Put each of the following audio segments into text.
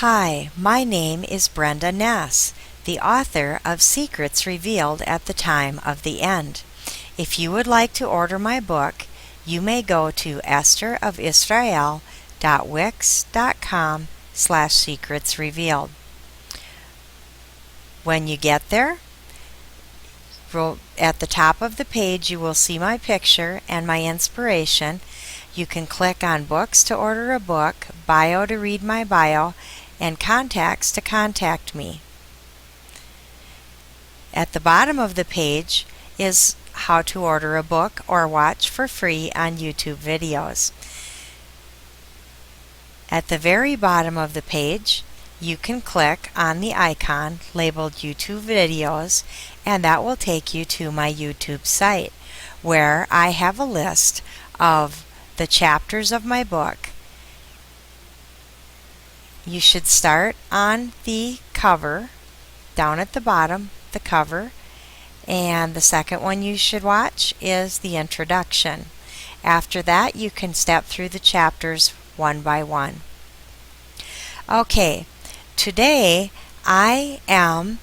Hi, my name is Brenda Ness, the author of Secrets Revealed at the Time of the End. If you would like to order my book, you may go to estherofisrael.wix.com/secretsrevealed. When you get there, at the top of the page you will see my picture and my inspiration. You can click on Books to order a book, Bio to read my bio, and Contacts to contact me. At the bottom of the page is how to order a book or watch for free on YouTube videos. At the very bottom of the page, you can click on the icon labeled YouTube videos, and that will take you to my YouTube site, where I have a list of the chapters of my book. You should start on the cover, down at the bottom, the cover, and the second one you should watch is the introduction. After that, you can step through the chapters one by one. Okay, today I am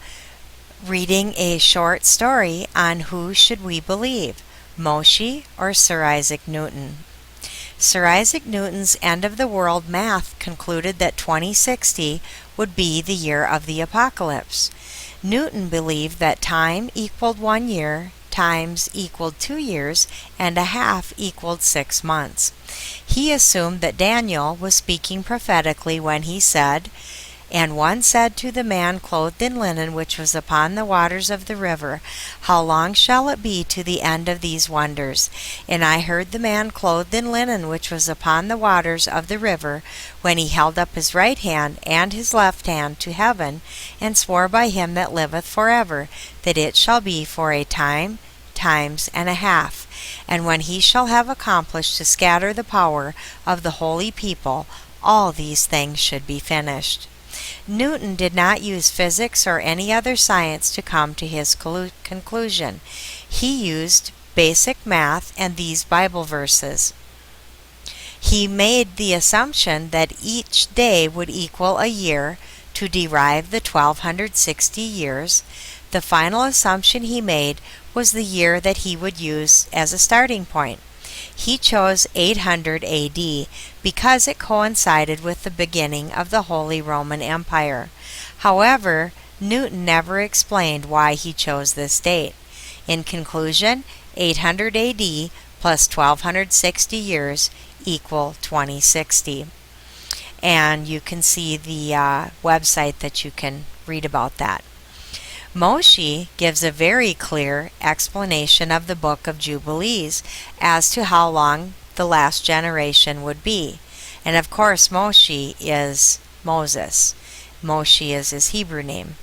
reading a short story on who should we believe, Moshe or Sir Isaac Newton. Sir Isaac Newton's end of the world math concluded that 2060 would be the year of the apocalypse. Newton believed that time equaled 1 year, times equaled 2 years, and a half equaled 6 months. He assumed that Daniel was speaking prophetically when he said, "And one said to the man clothed in linen which was upon the waters of the river, How long shall it be to the end of these wonders? And I heard the man clothed in linen which was upon the waters of the river, when he held up his right hand and his left hand to heaven, and swore by him that liveth forever, that it shall be for a time, times, and a half. And when he shall have accomplished to scatter the power of the holy people, all these things should be finished." Newton did not use physics or any other science to come to his conclusion. He used basic math and these Bible verses. He made the assumption that each day would equal a year to derive the 1260 years. The final assumption he made was the year that he would use as a starting point. He chose 800 AD because it coincided with the beginning of the Holy Roman Empire. However, Newton never explained why he chose this date. In conclusion, 800 AD plus 1260 years equal 2060. And you can see the website that you can read about that. Moshe gives a very clear explanation of the Book of Jubilees as to how long the last generation would be. And of course, Moshe is Moses. Moshe is his Hebrew name.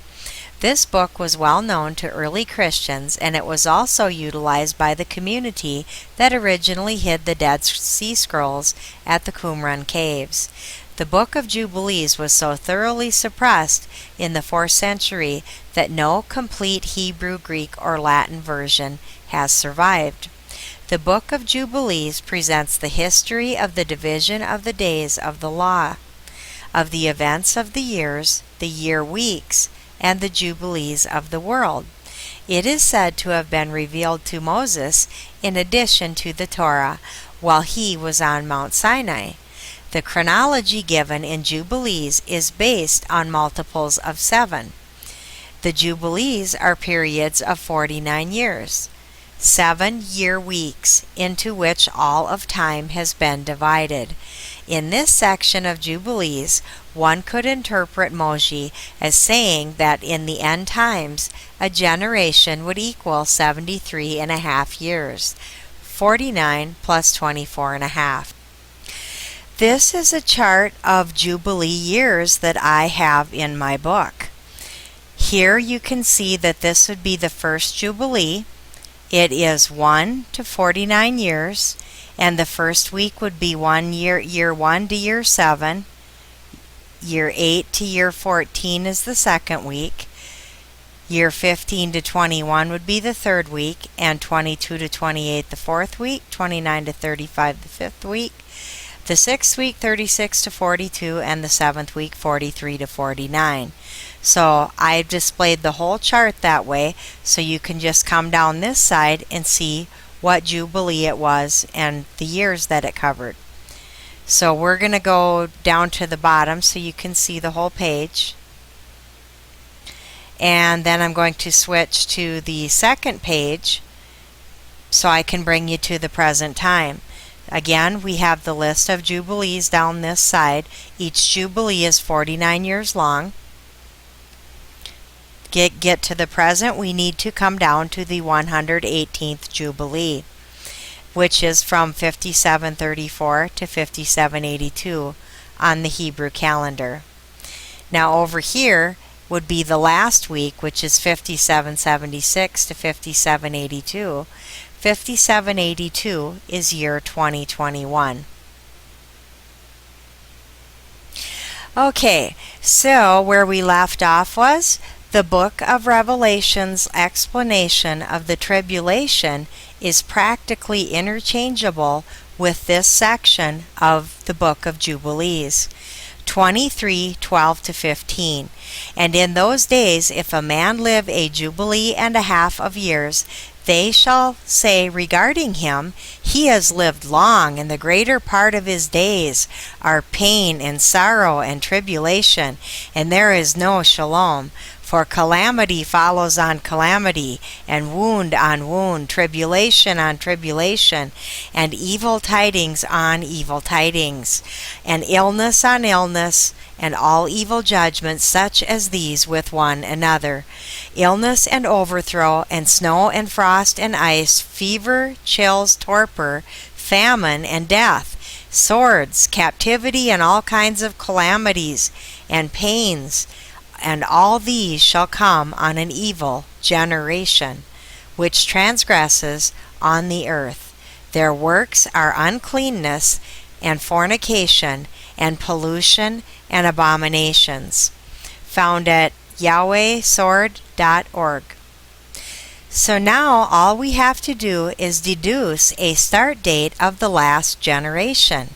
This book was well known to early Christians, and it was also utilized by the community that originally hid the Dead Sea Scrolls at the Qumran caves. The Book of Jubilees was so thoroughly suppressed in the 4th century that no complete Hebrew, Greek, or Latin version has survived. The Book of Jubilees presents the history of the division of the days of the law, of the events of the years, the year weeks, and the jubilees of the world. It is said to have been revealed to Moses in addition to the Torah while he was on Mount Sinai. The chronology given in Jubilees is based on multiples of 7. The Jubilees are periods of 49 years, 7-year weeks into which all of time has been divided. In this section of Jubilees, one could interpret Moshe as saying that in the end times, a generation would equal 73.5 years, 49 plus 24.5. This is a chart of Jubilee years that I have in my book. Here you can see that this would be the first Jubilee. It is 1 to 49 years, and the first week would be year 1 to year 7. Year 8 to year 14 is the second week. Year 15 to 21 would be the third week, and 22 to 28 the fourth week, 29 to 35 the fifth week. The 6th week 36 to 42, and the 7th week 43 to 49. So I've displayed the whole chart that way, so you can just come down this side and see what Jubilee it was and the years that it covered. So we're going to go down to the bottom so you can see the whole page. And then I'm going to switch to the second page so I can bring you to the present time. Again, we have the list of Jubilees down this side. Each Jubilee is 49 years long. Get to the present, we need to come down to the 118th Jubilee, which is from 5734 to 5782 on the Hebrew calendar. Now over here would be the last week, which is 5776 to 5782. 5782 is year 2021. Okay, so where we left off was the Book of Revelation's explanation of the tribulation is practically interchangeable with this section of the Book of Jubilees. 23:12 to 15. And in those days, if a man live a jubilee and a half of years, they shall say regarding him, he has lived long, and the greater part of his days are pain and sorrow and tribulation, and there is no shalom. For calamity follows on calamity, and wound on wound, tribulation on tribulation, and evil tidings on evil tidings, and illness on illness, and all evil judgments such as these with one another. Illness and overthrow, and snow and frost and ice, fever, chills, torpor, famine, and death, swords, captivity, and all kinds of calamities and pains. And all these shall come on an evil generation, which transgresses on the earth. Their works are uncleanness, and fornication, and pollution, and abominations. Found at yahwehsword.org. So now all we have to do is deduce a start date of the last generation.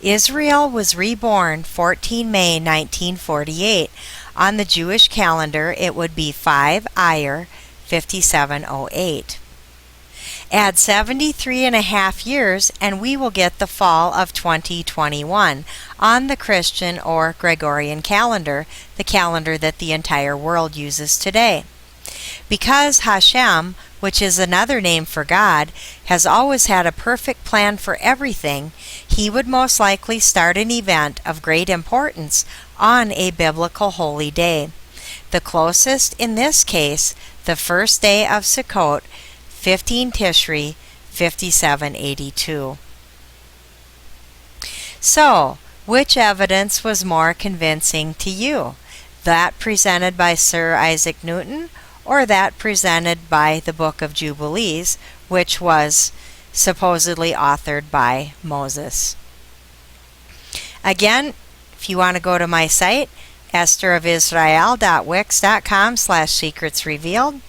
Israel was reborn 14 May 1948. On the Jewish calendar, it would be 5 Iyar 5708. Add 73 and a half years, and we will get the fall of 2021 on the Christian or Gregorian calendar, the calendar that the entire world uses today. Because Hashem, which is another name for God, has always had a perfect plan for everything, he would most likely start an event of great importance on a biblical holy day. The closest in this case, the first day of Sukkot, 15 Tishri, 5782. So, which evidence was more convincing to you? That presented by Sir Isaac Newton, or that presented by the Book of Jubilees, which was supposedly authored by Moses? Again, if you want to go to my site, estherofisrael.wix.com/secretsrevealed,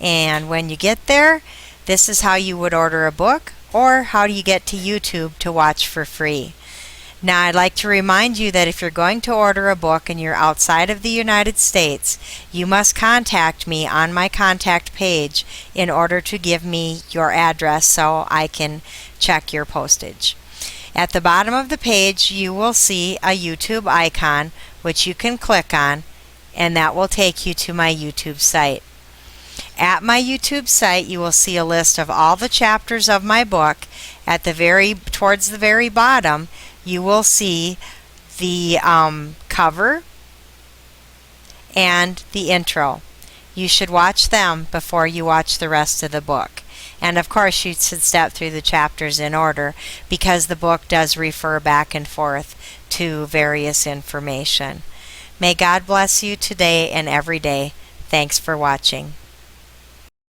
and when you get there, this is how you would order a book, or how do you get to YouTube to watch for free. Now, I'd like to remind you that if you're going to order a book and you're outside of the United States, you must contact me on my contact page in order to give me your address so I can check your postage. At the bottom of the page, you will see a YouTube icon, which you can click on, and that will take you to my YouTube site. At my YouTube site, you will see a list of all the chapters of my book. Towards the very bottom, you will see the cover and the intro. You should watch them before you watch the rest of the book. And of course, you should step through the chapters in order, because the book does refer back and forth to various information. May God bless you today and every day. Thanks for watching.